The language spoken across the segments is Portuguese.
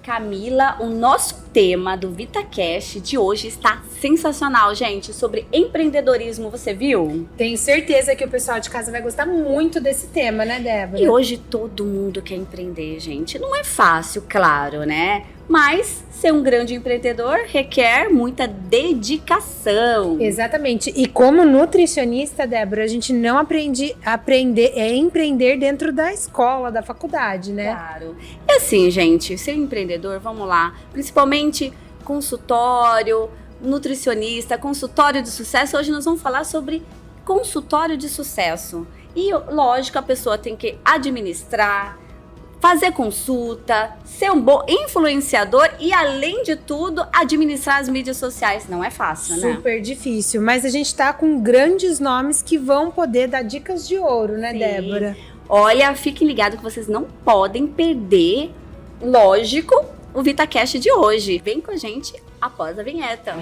Camila, o nosso tema do VitaCast de hoje está sensacional, gente, sobre empreendedorismo, você viu? Tenho certeza que o pessoal de casa vai gostar muito desse tema, né, Débora? E hoje todo mundo quer empreender, gente. Não é fácil, claro, né? Mas ser um grande empreendedor requer muita dedicação. Exatamente. E como nutricionista, Débora, a gente não empreender dentro da escola, da faculdade, né? Claro. E assim, gente, ser empreendedor, vamos lá, principalmente consultório, nutricionista, consultório de sucesso. Hoje nós vamos falar sobre consultório de sucesso. E, lógico, a pessoa tem que administrar, fazer consulta, ser um bom influenciador e, além de tudo, administrar as mídias sociais. Não é fácil, né? Super difícil, mas a gente tá com grandes nomes que vão poder dar dicas de ouro, né, Sim. Débora? Olha, fiquem ligados que vocês não podem perder, lógico, o VitaCast de hoje. Vem com a gente após a vinheta.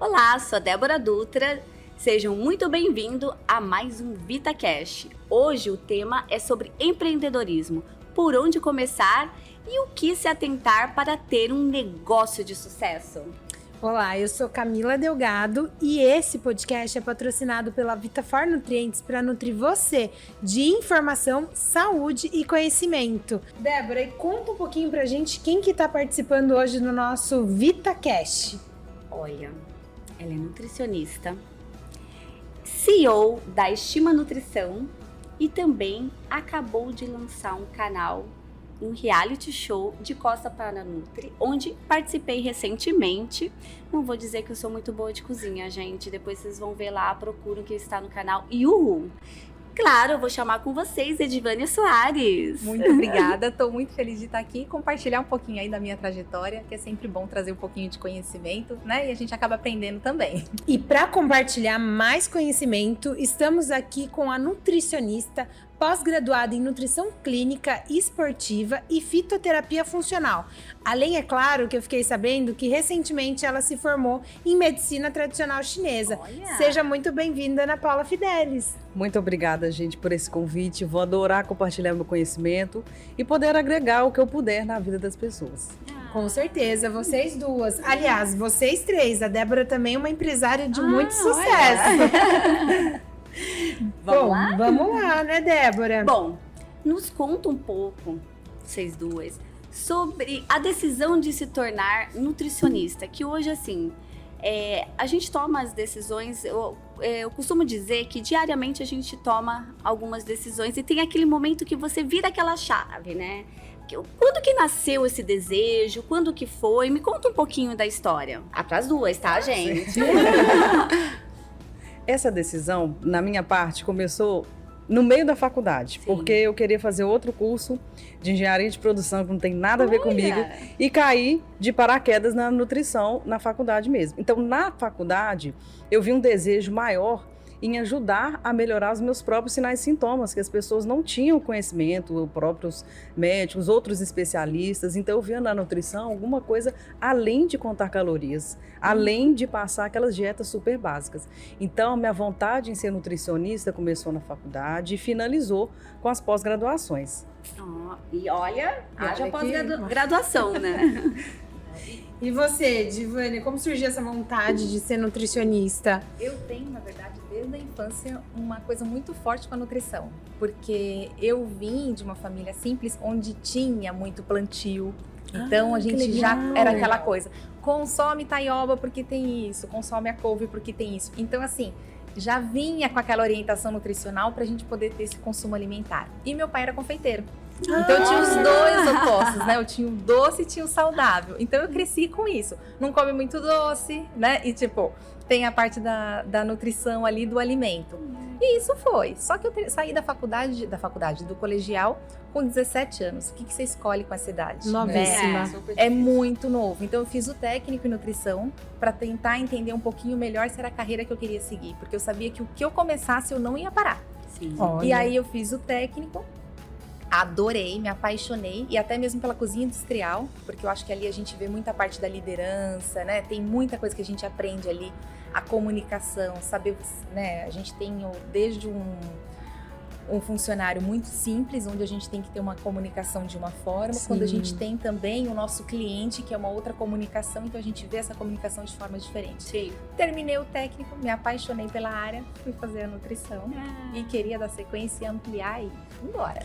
Olá, sou a Débora Dutra. Sejam muito bem-vindos a mais um VitaCast. Hoje o tema é sobre empreendedorismo, por onde começar e o que se atentar para ter um negócio de sucesso. Olá, eu sou Camila Delgado e esse podcast é patrocinado pela Vitafor Nutrientes para nutrir você de informação, saúde e conhecimento. Débora, e conta um pouquinho pra gente quem que tá participando hoje no nosso VitaCast. Olha, ela é nutricionista, CEO da Estima Nutrição e também acabou de lançar um canal, um reality show de Costa para Nutri, onde participei recentemente. Não vou dizer que eu sou muito boa de cozinha, gente. Depois vocês vão ver lá, procuram que está no canal. E uhul! Claro, eu vou chamar com vocês, Edivânia Soares. Muito obrigada, estou muito feliz de estar aqui e compartilhar um pouquinho aí da minha trajetória, que é sempre bom trazer um pouquinho de conhecimento, né? E a gente acaba aprendendo também. E para compartilhar mais conhecimento, estamos aqui com a nutricionista pós-graduada em nutrição clínica, esportiva e fitoterapia funcional. Além, é claro, que eu fiquei sabendo que recentemente ela se formou em medicina tradicional chinesa. Olha. Seja muito bem-vinda, Ana Paula Fidelis. Muito obrigada, gente, por esse convite. Vou adorar compartilhar meu conhecimento e poder agregar o que eu puder na vida das pessoas. Com certeza, vocês duas. Aliás, vocês três. A Débora também é uma empresária de muito sucesso. Vamos lá? Vamos lá, né, Débora? Bom, nos conta um pouco, vocês duas, sobre a decisão de se tornar nutricionista, que hoje, assim, a gente toma as decisões, eu costumo dizer que diariamente a gente toma algumas decisões e tem aquele momento que você vira aquela chave, né? Quando que nasceu esse desejo? Quando que foi? Me conta um pouquinho da história. Para as duas, tá, gente? Essa decisão, na minha parte, começou no meio da faculdade, porque eu queria fazer outro curso de engenharia de produção que não tem nada a ver comigo e caí de paraquedas na nutrição na faculdade mesmo. Então, na faculdade, eu vi um desejo maior em ajudar a melhorar os meus próprios sinais e sintomas, que as pessoas não tinham conhecimento, os próprios médicos, outros especialistas. Então eu via na nutrição alguma coisa além de contar calorias, além de passar aquelas dietas super básicas. Então minha vontade em ser nutricionista começou na faculdade e finalizou com as pós-graduações. E olha, haja pós-graduação, né? E você, Divânia, como surgiu essa vontade de ser nutricionista? Eu tenho, na verdade, desde a infância, uma coisa muito forte com a nutrição. Porque eu vim de uma família simples, onde tinha muito plantio. Então, a gente já era aquela coisa. Consome taioba porque tem isso, consome a couve porque tem isso. Então, assim, já vinha com aquela orientação nutricional para a gente poder ter esse consumo alimentar. E meu pai era confeiteiro. Então eu tinha os dois opostos, né? Eu tinha o doce e tinha o saudável. Então eu cresci com isso. Não come muito doce, né? E tipo, tem a parte da nutrição ali do alimento. E isso foi. Só que eu saí da faculdade, do colegial, com 17 anos. O que você escolhe com essa idade? Novíssima. É muito novo. Então eu fiz o técnico em nutrição para tentar entender um pouquinho melhor se era a carreira que eu queria seguir. Porque eu sabia que o que eu começasse eu não ia parar. Sim. E aí eu fiz o técnico. Adorei, me apaixonei, e até mesmo pela cozinha industrial, porque eu acho que ali a gente vê muita parte da liderança, né? Tem muita coisa que a gente aprende ali, a comunicação, saber, né? A gente tem desde um funcionário muito simples, onde a gente tem que ter uma comunicação de uma forma, Sim. quando a gente tem também o nosso cliente, que é uma outra comunicação, então a gente vê essa comunicação de forma diferente. Sim. Terminei o técnico, me apaixonei pela área, fui fazer a nutrição e queria dar sequência e ampliar e embora.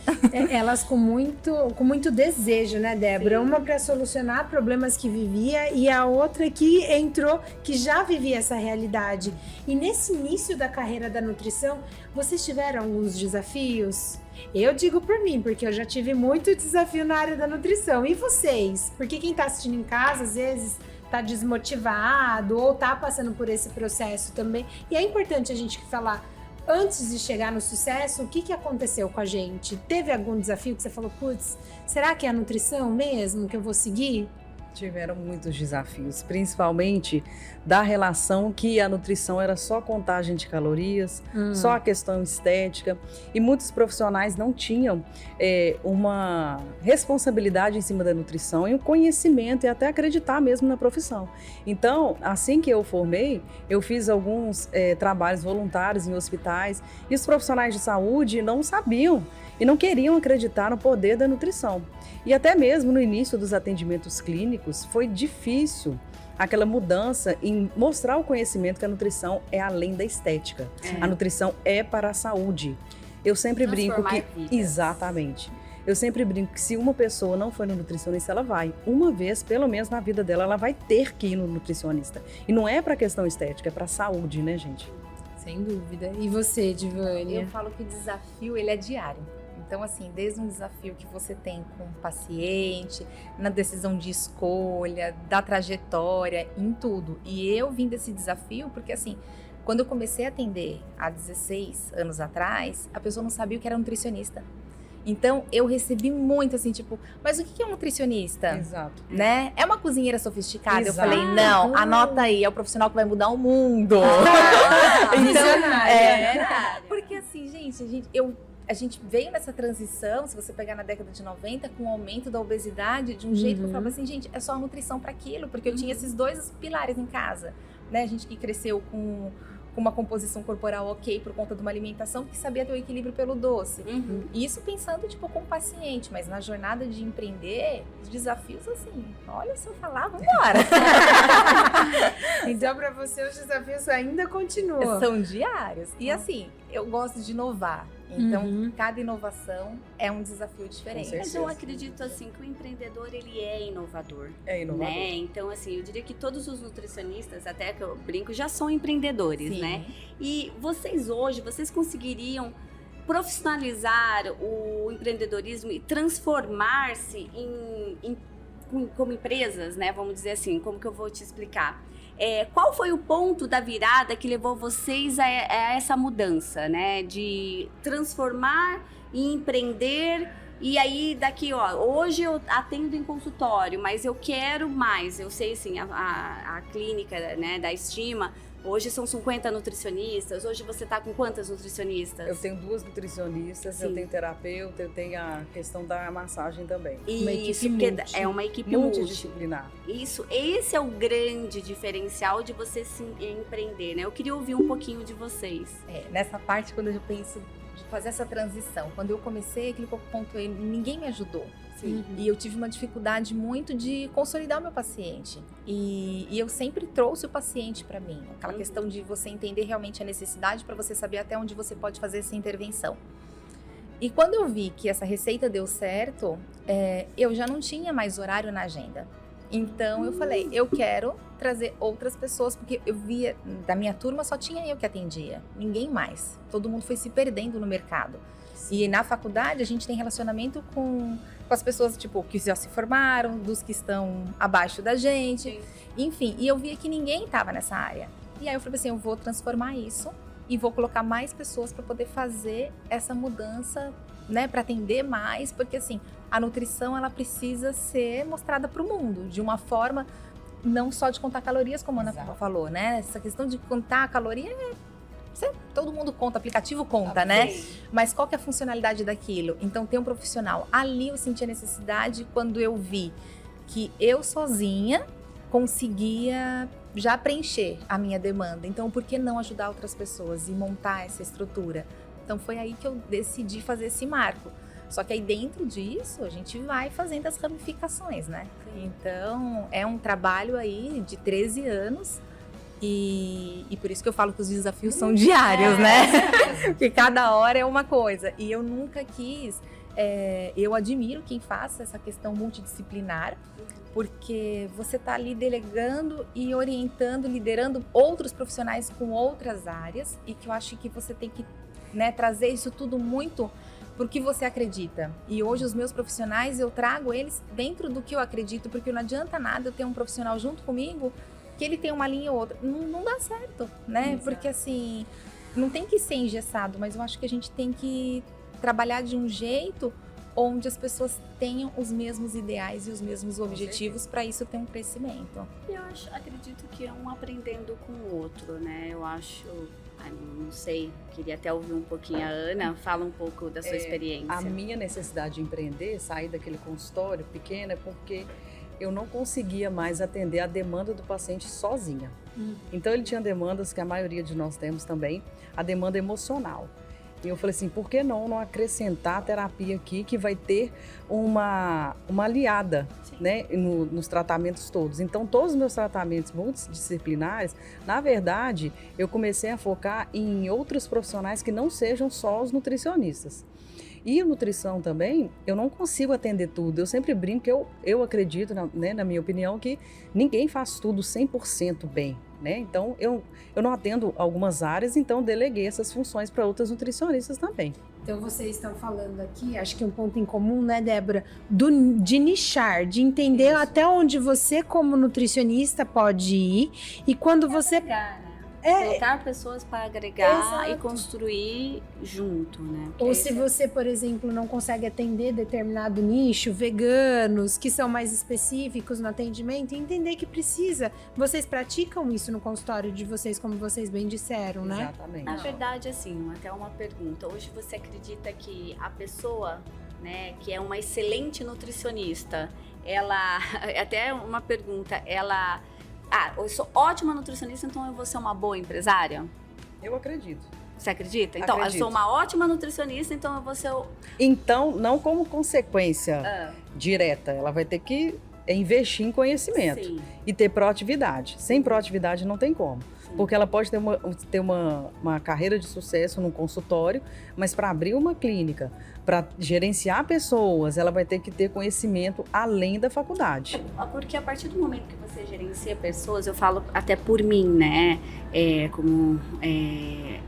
Elas com muito desejo, né, Débora? Uma para solucionar problemas que vivia e a outra que entrou, que já vivia essa realidade. E nesse início da carreira da nutrição, vocês tiveram alguns desafios? Eu digo por mim, porque eu já tive muito desafio na área da nutrição. E vocês? Porque quem está assistindo em casa, às vezes, está desmotivado ou está passando por esse processo também. E é importante a gente falar, antes de chegar no sucesso, o que aconteceu com a gente? Teve algum desafio que você falou, putz, será que é a nutrição mesmo que eu vou seguir? Tiveram muitos desafios, principalmente da relação que a nutrição era só contagem de calorias, só a questão estética, e muitos profissionais não tinham uma responsabilidade em cima da nutrição e um conhecimento e até acreditar mesmo na profissão. Então, assim que eu formei, eu fiz alguns trabalhos voluntários em hospitais e os profissionais de saúde não sabiam e não queriam acreditar no poder da nutrição. E até mesmo no início dos atendimentos clínicos foi difícil aquela mudança em mostrar o conhecimento que a nutrição é além da estética. A nutrição é para a saúde. Eu sempre brinco que... vidas. Exatamente. Eu sempre brinco que se uma pessoa não for no nutricionista, ela vai. Uma vez, pelo menos na vida dela, ela vai ter que ir no nutricionista. E não é para questão estética, é para a saúde, né, gente? Sem dúvida. E você, Divânia? Eu falo que o desafio, ele é diário. Então, assim, desde um desafio que você tem com o paciente, na decisão de escolha, da trajetória, em tudo. E eu vim desse desafio porque, assim, quando eu comecei a atender há 16 anos atrás, a pessoa não sabia o que era nutricionista. Então, eu recebi muito, assim, tipo, mas o que é um nutricionista? Exato. Né? É uma cozinheira sofisticada? Exato. Eu falei, não, anota aí, é o profissional que vai mudar o mundo. Visionária. Porque, assim, gente, a gente veio nessa transição, se você pegar na década de 90, com o aumento da obesidade, de um jeito que eu falava assim, gente, é só a nutrição para aquilo, porque eu tinha esses dois pilares em casa, né? A gente que cresceu com uma composição corporal ok por conta de uma alimentação que sabia ter o equilíbrio pelo doce. E isso pensando, tipo, com o paciente, mas na jornada de empreender, os desafios, assim, olha, se eu falar, vambora! Então, para você, os desafios ainda continuam. São diários. E assim, eu gosto de inovar. Então, cada inovação é um desafio diferente. Com Mas eu acredito, assim, que o empreendedor, ele é inovador. É inovador. Né? Então, assim, eu diria que todos os nutricionistas, até que eu brinco, já são empreendedores, Sim. né? E vocês hoje, vocês conseguiriam profissionalizar o empreendedorismo e transformar-se como empresas, né? Vamos dizer assim, como que eu vou te explicar? Qual foi o ponto da virada que levou vocês a essa mudança, né? De transformar e empreender. E aí, daqui, ó, hoje eu atendo em consultório, mas eu quero mais. Eu sei, assim, a clínica, né, da Estima, hoje são 50 nutricionistas. Hoje você tá com quantas nutricionistas? Eu tenho 2 nutricionistas, Sim. eu tenho terapeuta, eu tenho a questão da massagem também. Uma equipe Isso, porque multi. é uma equipe multi. Multidisciplinar. Isso, esse é o grande diferencial de você se empreender, né? Eu queria ouvir um pouquinho de vocês. Nessa parte, quando eu penso de fazer essa transição, quando eu comecei, aquilo que eu pontuei, ninguém me ajudou. Sim. E eu tive uma dificuldade muito de consolidar o meu paciente. E eu sempre trouxe o paciente para mim. Aquela questão de você entender realmente a necessidade para você saber até onde você pode fazer essa intervenção. E quando eu vi que essa receita deu certo, eu já não tinha mais horário na agenda. Então eu falei, eu quero trazer outras pessoas, porque eu via, da minha turma só tinha eu que atendia, ninguém mais. Todo mundo foi se perdendo no mercado. E na faculdade a gente tem relacionamento com as pessoas, tipo, que já se formaram, dos que estão abaixo da gente. Sim. Enfim, e eu via que ninguém estava nessa área. E aí eu falei assim, eu vou transformar isso e vou colocar mais pessoas para poder fazer essa mudança, né, para atender mais, porque assim, a nutrição ela precisa ser mostrada para o mundo de uma forma não só de contar calorias, como a Ana falou, né? Essa questão de contar a caloria, todo mundo conta, aplicativo conta, né? Mas qual que é a funcionalidade daquilo? Então tem um profissional. Ali eu senti a necessidade quando eu vi que eu sozinha conseguia já preencher a minha demanda. Então por que não ajudar outras pessoas e montar essa estrutura? Então foi aí que eu decidi fazer esse marco. Só que aí dentro disso a gente vai fazendo as ramificações, né? Então é um trabalho aí de 13 anos e por isso que eu falo que os desafios são diários, né? Porque cada hora é uma coisa. E eu nunca quis, eu admiro quem faça essa questão multidisciplinar, porque você está ali delegando e orientando, liderando outros profissionais com outras áreas e que eu acho que você tem que, né, trazer isso tudo muito porque você acredita. E hoje os meus profissionais, eu trago eles dentro do que eu acredito, porque não adianta nada eu ter um profissional junto comigo que ele tem uma linha ou outra. Não dá certo, né? Exato. Porque assim, não tem que ser engessado, mas eu acho que a gente tem que trabalhar de um jeito onde as pessoas tenham os mesmos ideais e os mesmos objetivos para isso ter um crescimento. Eu acredito que é um aprendendo com o outro, né? Eu acho, não sei, queria até ouvir um pouquinho a Ana, fala um pouco da sua experiência. A minha necessidade de empreender, sair daquele consultório pequeno, é porque eu não conseguia mais atender a demanda do paciente sozinha. Então ele tinha demandas que a maioria de nós temos também, a demanda emocional. E eu falei assim, por que não acrescentar a terapia aqui que vai ter uma aliada, né, nos tratamentos todos. Então todos os meus tratamentos multidisciplinares, na verdade, eu comecei a focar em outros profissionais que não sejam só os nutricionistas. E a nutrição também, eu não consigo atender tudo. Eu sempre brinco que eu acredito, né, na minha opinião, que ninguém faz tudo 100% bem, né? Então, eu não atendo algumas áreas, então deleguei essas funções para outras nutricionistas também. Então vocês estão falando aqui, acho que um ponto em comum, né, Débora, de nichar, de entender até onde você como nutricionista pode ir e quando você... Colocar pessoas para agregar Exato. e construir junto, né? Porque Ou se você, por exemplo, não consegue atender determinado nicho, veganos, que são mais específicos no atendimento, entender que precisa. Vocês praticam isso no consultório de vocês, como vocês bem disseram, né? Exatamente. Na verdade, assim, até uma pergunta. Hoje você acredita que a pessoa, né, que é uma excelente nutricionista, ela, até uma pergunta, ela... eu sou ótima nutricionista, então eu vou ser uma boa empresária? Eu acredito. Você acredita? Então, Acredito. eu sou uma ótima nutricionista, então eu vou ser... Então, não como consequência direta, ela vai ter que investir em conhecimento Sim. e ter proatividade. Sem proatividade não tem como. Sim. Porque ela pode ter uma carreira de sucesso num consultório, mas para abrir uma clínica, para gerenciar pessoas, ela vai ter que ter conhecimento além da faculdade. Porque a partir do momento que você gerencia pessoas, eu falo até por mim, né? É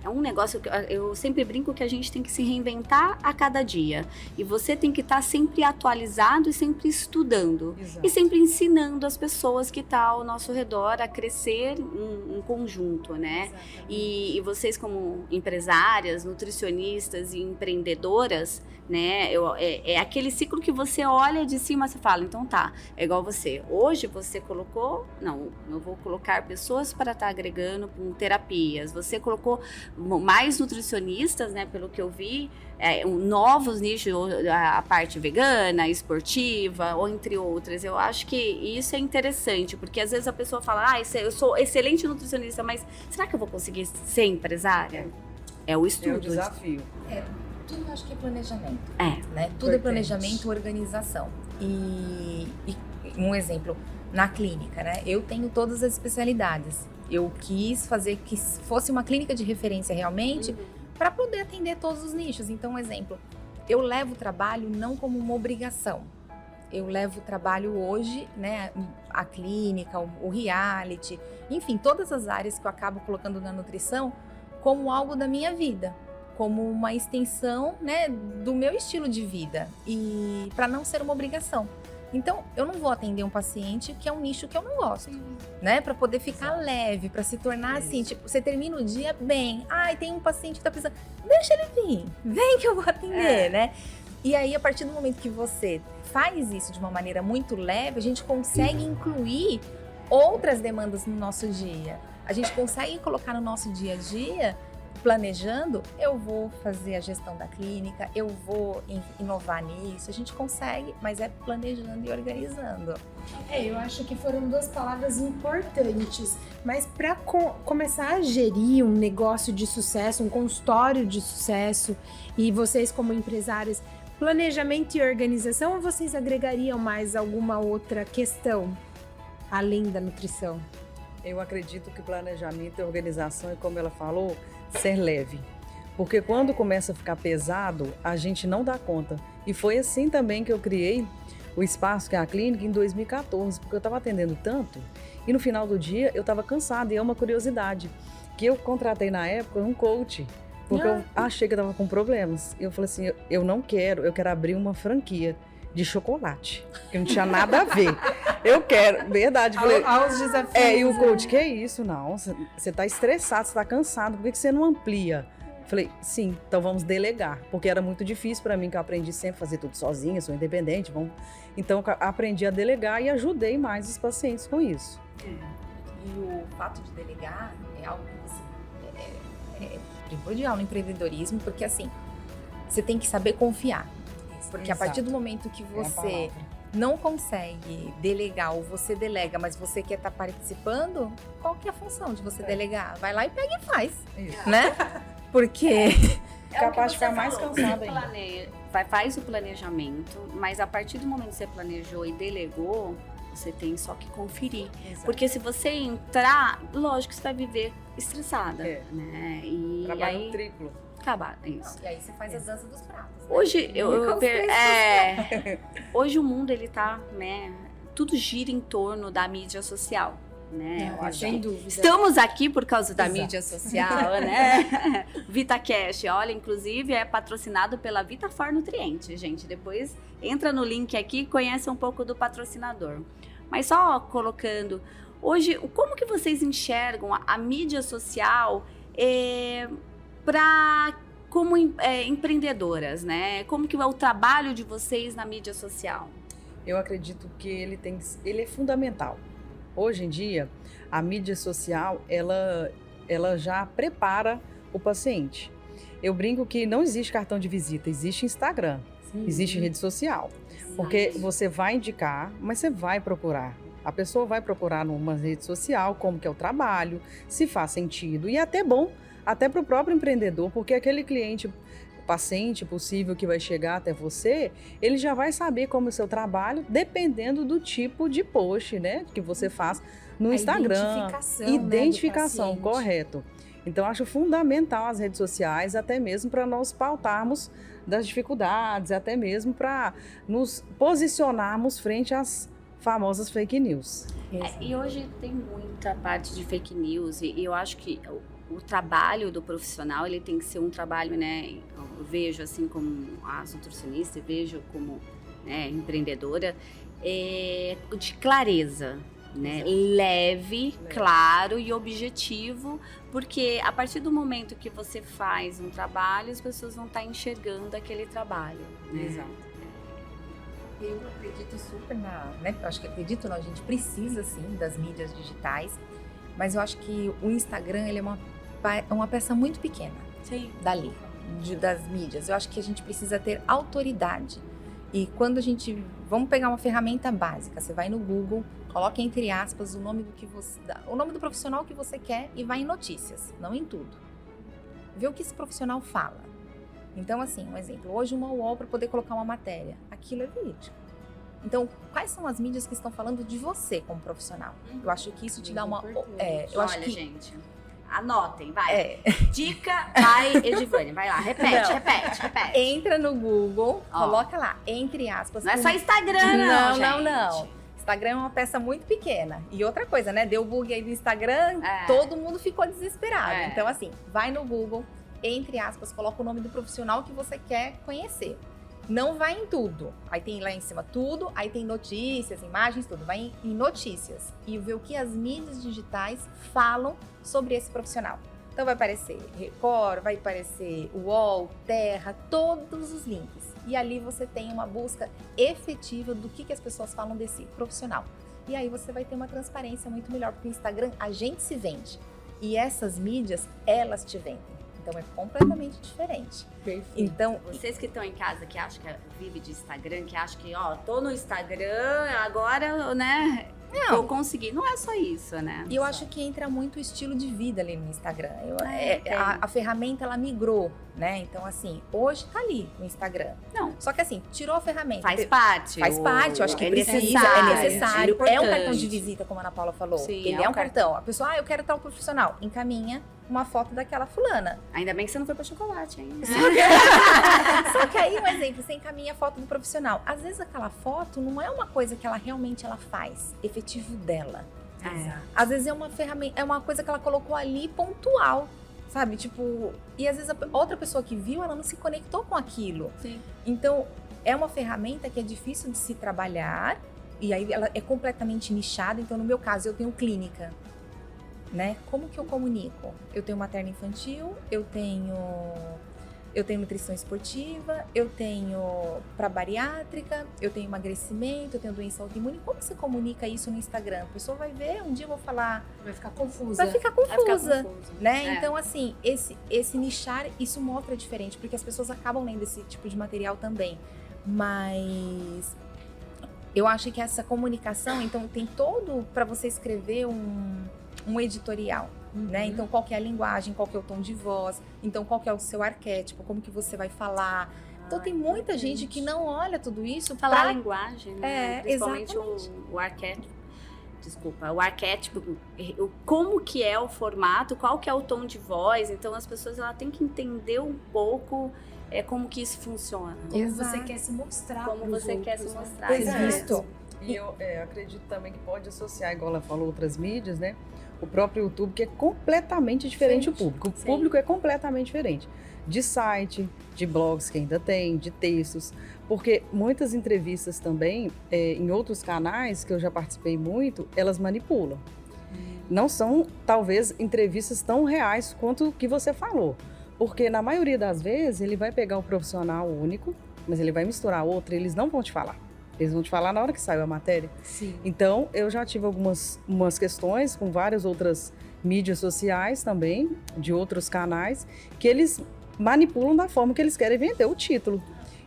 um negócio que eu sempre brinco que a gente tem que se reinventar a cada dia. E você tem que estar sempre atualizado e sempre estudando. Exato. E sempre ensinando as pessoas que estão ao nosso redor a crescer em conjunto, né? E vocês como empresárias, nutricionistas e empreendedoras, né? É aquele ciclo que você olha de cima e fala, então tá, é igual você. Hoje você colocou, não, eu vou colocar pessoas para estar agregando com terapias. Você colocou mais nutricionistas, né? Pelo que eu vi, novos nichos, a parte vegana, esportiva, ou entre outras. Eu acho que isso é interessante, porque às vezes a pessoa fala, eu sou excelente nutricionista, mas será que eu vou conseguir ser empresária? É o estudo. É o desafio. Tudo eu acho que é planejamento. Né? Tudo Importante. é planejamento, organização. E um exemplo, na clínica, né? Eu tenho todas as especialidades. Eu quis fazer que fosse uma clínica de referência realmente para poder atender todos os nichos. Então, um exemplo, eu levo o trabalho não como uma obrigação. Eu levo o trabalho hoje, né? A clínica, o reality, enfim, todas as áreas que eu acabo colocando na nutrição como algo da minha vida, como uma extensão, né, do meu estilo de vida e para não ser uma obrigação. Então, eu não vou atender um paciente que é um nicho que eu não gosto, né? Para poder ficar leve, para se tornar assim, tipo, você termina o dia bem. Tem um paciente que tá precisando, deixa ele vir, vem que eu vou atender, né? E aí, a partir do momento que você faz isso de uma maneira muito leve, a gente consegue incluir outras demandas no nosso dia. A gente consegue colocar no nosso dia a dia planejando, eu vou fazer a gestão da clínica, eu vou inovar nisso, a gente consegue, mas é planejando e organizando. Eu acho que foram 2 palavras importantes, mas para começar a gerir um negócio de sucesso, um consultório de sucesso, e vocês como empresários, planejamento e organização, ou vocês agregariam mais alguma outra questão além da nutrição? Eu acredito que planejamento e organização é, como ela falou, ser leve. Porque quando começa a ficar pesado, a gente não dá conta. E foi assim também que eu criei o espaço, que é a clínica, em 2014, porque eu estava atendendo tanto e no final do dia eu estava cansada. E é uma curiosidade, que eu contratei na época um coach, porque eu achei que eu estava com problemas. E eu falei assim, eu não quero, eu quero abrir uma franquia de chocolate, que não tinha nada a ver. Eu quero, verdade. Falei, aos desafios. e o coach, que é isso? Não, você tá estressado, você tá cansado, por que você não amplia? Falei, sim, então vamos delegar, porque era muito difícil para mim, que eu aprendi sempre a fazer tudo sozinha, sou independente, então aprendi a delegar e ajudei mais os pacientes com isso. E o fato de delegar é algo que é primordial no empreendedorismo, porque assim, você tem que saber confiar. Porque a partir do momento que você não consegue delegar ou você delega, mas você quer estar participando, qual que é a função de você delegar? Vai lá e pega e faz, né? Porque capaz de ficar mais cansado ainda. Faz o planejamento, mas a partir do momento que você planejou e delegou, você tem só que conferir. Exato. Porque se você entrar, lógico que você vai viver estressada, né? E trabalho aí triplo. acabar isso. E aí você faz a dança dos pratos. Né? Hoje hoje o mundo ele tá, né? Tudo gira em torno da mídia social, né? Sem dúvida. Estamos aqui por causa da mídia social, né? VitaCash, olha, inclusive é patrocinado pela Vitafor Nutriente, gente. Depois entra no link aqui e conhece um pouco do patrocinador. Mas só colocando, hoje, como que vocês enxergam a mídia social como empreendedoras, né? Como que é o trabalho de vocês na mídia social? Eu acredito que ele é fundamental. Hoje em dia, a mídia social, ela já prepara o paciente. Eu brinco que não existe cartão de visita, existe Instagram, existe rede social. Porque você vai indicar, mas você vai procurar. A pessoa vai procurar numa rede social como que é o trabalho, se faz sentido. E é até bom, até para o próprio empreendedor, porque aquele cliente, paciente possível que vai chegar até você, ele já vai saber como é o seu trabalho, dependendo do tipo de post, né, que você faz no Instagram. Identificação, né, correto. Então, acho fundamental as redes sociais, até mesmo para nós pautarmos das dificuldades, até mesmo para nos posicionarmos frente às famosas fake news. E hoje tem muita parte de fake news, e eu acho que o trabalho do profissional, ele tem que ser um trabalho, né, eu vejo assim como as nutricionistas, vejo como, né, empreendedora, de clareza, né, leve, claro e objetivo, porque a partir do momento que você faz um trabalho, as pessoas vão estar enxergando aquele trabalho, né? Exato. Eu acredito super né? Eu acho que acredito, não, a gente precisa sim das mídias digitais, mas eu acho que o Instagram, ele é uma peça muito pequena dali, das mídias. Eu acho que a gente precisa ter autoridade. E quando vamos pegar uma ferramenta básica, você vai no Google, coloca entre aspas o nome do profissional que você quer e vai em notícias, não em tudo. Vê o que esse profissional fala. Então, assim, um exemplo, hoje uma UOL para poder colocar uma matéria, aquilo é verídico. Então, quais são as mídias que estão falando de você como profissional? Eu acho que isso te dá uma... Olha, gente, anotem, vai. Dica, vai, Edivânia, vai lá, repete. Entra no Google, coloca lá, entre aspas. Não é só Instagram, não, não. Instagram é uma peça muito pequena. E outra coisa, né? Deu bug aí no Instagram, todo mundo ficou desesperado. Então, assim, vai no Google, entre aspas, coloca o nome do profissional que você quer conhecer. Não vai em tudo. Aí tem lá em cima tudo, aí tem notícias, imagens, tudo. Vai em notícias e vê o que as mídias digitais falam sobre esse profissional. Então vai aparecer Record, vai aparecer UOL, Terra, todos os links. E ali você tem uma busca efetiva do que as pessoas falam desse profissional. E aí você vai ter uma transparência muito melhor, porque o Instagram, a gente se vende. E essas mídias, elas te vendem. Então é completamente diferente. Perfeito. Então, Vocês que estão em casa, que acham que vive de Instagram, que acham que, ó, tô no Instagram, agora, né, vou conseguir. Não é só isso, né? e eu acho que entra muito o estilo de vida ali no Instagram. Tem. A ferramenta, ela migrou, né? Então, assim, hoje tá ali no Instagram. Não, Só que assim, tirou a ferramenta. faz parte. Faz parte, eu acho que é precisa, necessário, é necessário. É um importante. cartão de visita, como a Ana Paula falou. Sim, Ele é um cartão. A pessoa, eu quero tal profissional. Encaminha uma foto daquela fulana. Ainda bem que você não foi pra chocolate, hein? Só que aí, um exemplo, você encaminha a foto do profissional. Às vezes aquela foto não é uma coisa que ela realmente faz, efetivo dela. É. Às vezes é uma ferramenta, é uma coisa que ela colocou ali pontual, sabe? Tipo, e às vezes a outra pessoa que viu, ela não se conectou com aquilo. Sim. Então, é uma ferramenta que é difícil de se trabalhar, e aí ela é completamente nichada. Então, no meu caso, eu tenho clínica, né? Como que eu comunico? Eu tenho materno infantil, eu tenho nutrição esportiva, eu tenho para bariátrica, eu tenho emagrecimento, eu tenho doença autoimune. Como você comunica isso no Instagram? A pessoa vai ver, um dia eu vou falar, Vai ficar confusa. vai ficar Vai ficar confusa. confuso. Né? É. Então, assim, esse nichar, isso mostra diferente, porque as pessoas acabam lendo esse tipo de material também. Mas eu acho que essa comunicação, então, tem todo para você escrever um editorial, né? Então, qual que é a linguagem, qual que é o tom de voz, então, qual que é o seu arquétipo, como que você vai falar. Então, tem muita gente que não olha tudo isso Falar a pra... linguagem, né? Principalmente o arquétipo. Desculpa, o arquétipo, como que é o formato, qual que é o tom de voz. Então, as pessoas têm que entender um pouco como que isso funciona. Como Exato. você quer se mostrar. Como pros você quer outros, se né? mostrar. Exato. E eu acredito também que pode associar, igual ela falou, outras mídias, né? O próprio YouTube, que é completamente diferente o público. O Sim. público é completamente diferente. De site, de blogs que ainda tem, de textos. Porque muitas entrevistas também, em outros canais, que eu já participei muito, elas manipulam. Não são, talvez, entrevistas tão reais quanto o que você falou. Porque, na maioria das vezes, ele vai pegar um profissional único, mas ele vai misturar outro e eles não vão te falar. Eles vão te falar na hora que saiu a matéria. Sim. Então, eu já tive umas questões com várias outras mídias sociais também, de outros canais, que eles manipulam da forma que eles querem vender o título.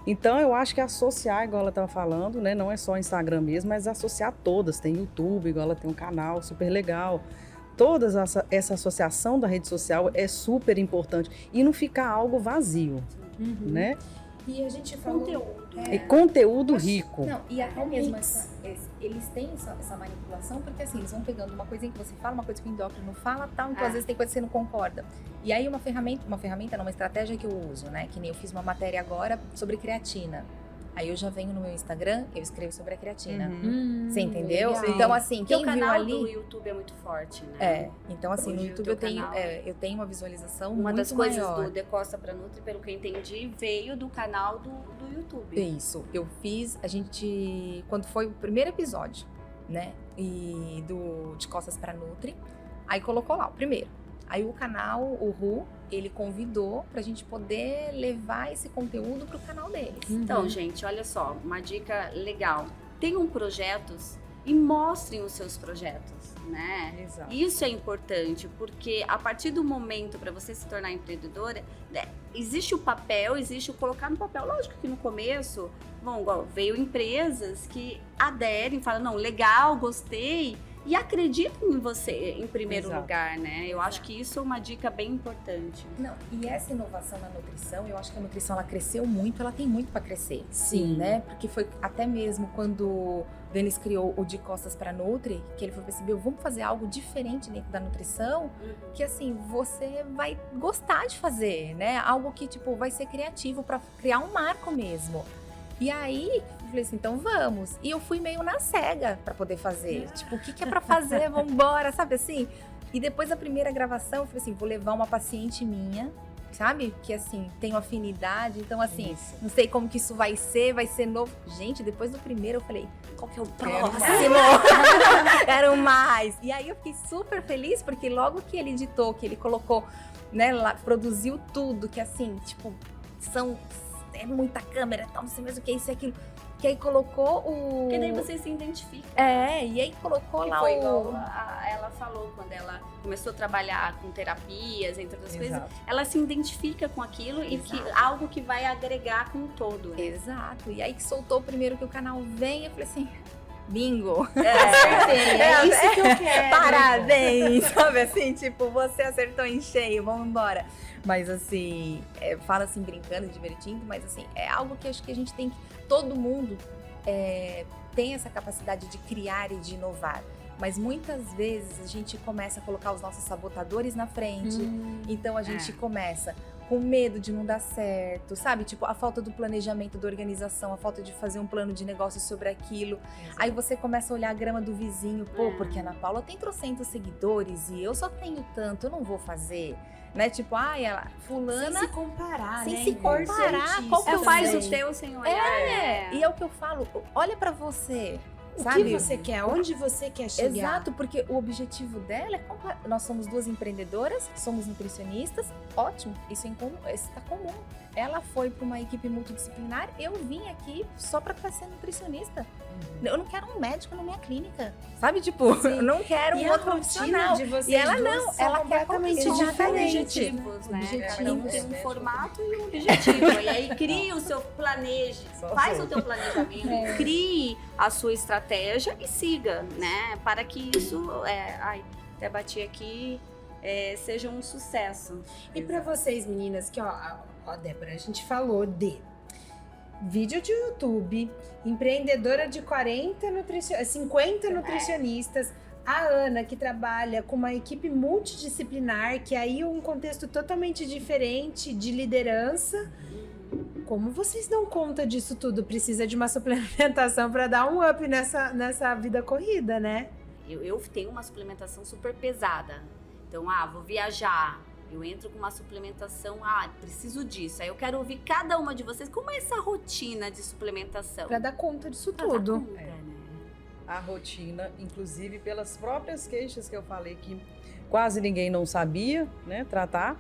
Então, eu acho que associar, igual ela estava falando, né, não é só Instagram mesmo, mas associar todas. Tem YouTube, igual ela tem um canal super legal. Toda essa associação da rede social é super importante. E não ficar algo vazio, né? E a gente falou... Conteúdo. E conteúdo rico. Não, e até mesmo eles têm essa manipulação, porque assim, eles vão pegando uma coisinha que você fala, uma coisa que o endócrino fala, tal, então às vezes tem coisa que você não concorda. E aí uma estratégia que eu uso, né, que nem eu fiz uma matéria agora sobre creatina. Aí eu já venho no meu Instagram, eu escrevo sobre a creatina. Você entendeu? legal. Então assim, Porque quem o viu canal ali... do YouTube é muito forte, né? Então assim, no Hoje o YouTube teu eu tenho uma visualização Uma muito das coisas maior. do De Costa pra Nutri, pelo que eu entendi, veio do canal do YouTube. Isso, eu fiz, quando foi o primeiro episódio, né, e de Costas pra Nutri, aí colocou lá o primeiro. Aí o canal, o Ru, ele convidou pra gente poder levar esse conteúdo pro canal deles. Então, gente, olha só, uma dica legal. Tenham projetos e mostrem os seus projetos, né? Exato. Isso é importante, porque a partir do momento para você se tornar empreendedora, né, existe o papel, existe o colocar no papel. Lógico que no começo, veio empresas que aderem, falam, não, legal, gostei, e acreditam em você em primeiro Exato. lugar, né? Eu acho que isso é uma dica bem importante. Não, e essa inovação na nutrição, eu acho que a nutrição ela cresceu muito, ela tem muito para crescer. Sim. Né? Porque foi até mesmo quando o Denis criou o De Costas pra Nutri, que ele foi perceber, vamos fazer algo diferente dentro da nutrição, que assim, você vai gostar de fazer, né? Algo que tipo vai ser criativo para criar um marco mesmo. E aí, eu falei assim, então vamos. E eu fui meio na cega pra poder fazer. Tipo, o que é pra fazer? Vambora, sabe assim? E depois da primeira gravação, eu falei assim, vou levar uma paciente minha, sabe? Que assim, tenho afinidade. Então assim, não sei como que isso vai ser novo. Gente, depois do primeiro eu falei, qual que é o próximo? Quero mais. E aí eu fiquei super feliz, porque logo que ele editou, que ele colocou, né, lá, produziu tudo, que assim, tipo, são é muita câmera, tal, não sei mais o que, isso e aquilo. Que aí colocou o... Porque daí você se identifica. E aí colocou Que lá foi o... igual ela falou quando ela começou a trabalhar com terapias, entre outras coisas. Exato. Ela se identifica com aquilo e que Exato. algo que vai agregar com o todo. Né? Exato. E aí que soltou primeiro que o canal vem, eu falei assim, bingo. É isso que eu quero. Parabéns, sabe assim, tipo, você acertou em cheio, vamos embora. Mas assim, fala assim, brincando, divertindo, mas assim, é algo que acho que a gente tem que, todo mundo tem essa capacidade de criar e de inovar. Mas muitas vezes a gente começa a colocar os nossos sabotadores na frente, então a gente começa com medo de não dar certo, sabe? Tipo, a falta do planejamento, da organização, a falta de fazer um plano de negócio sobre aquilo. Aí você começa a olhar a grama do vizinho, pô, porque a Ana Paula tem 300 seguidores e eu só tenho tanto, eu não vou fazer. Né? Tipo, ela, fulana... Sem se comparar, sem né? se comparar, qual que É, eu faz sei? o teu sem olhar. E é o que eu falo, olha pra você, O sabe? que você quer? Onde você quer chegar? Exato, porque o objetivo dela é nós somos duas empreendedoras, somos nutricionistas, ótimo, isso está comum. Ela foi para uma equipe multidisciplinar, eu vim aqui só para ser nutricionista. Eu não quero um médico na minha clínica, sabe? Tipo, eu não quero E um a outro rotina profissional. de vocês E ela duas não, são ela quer completamente são diferentes. Objetivos, né? Objetivos. Cada um tem um formato e um objetivo. E aí cria o seu faz o teu planejamento, crie a sua estratégia e siga, né? Para que isso, até bati aqui, seja um sucesso. E pra vocês, meninas, que ó, Débora, a gente falou de vídeo de YouTube, empreendedora de 50 nutricionistas, a Ana, que trabalha com uma equipe multidisciplinar, que aí é um contexto totalmente diferente de liderança. Como vocês dão conta disso tudo? Precisa de uma suplementação para dar um up nessa vida corrida, né? Eu tenho uma suplementação super pesada. Então, vou viajar. Eu entro com uma suplementação, preciso disso. Aí eu quero ouvir cada uma de vocês. Como é essa rotina de suplementação? Para dar conta disso Pra dar tudo. conta, né? A rotina, inclusive pelas próprias queixas que eu falei que quase ninguém não sabia, né, tratar,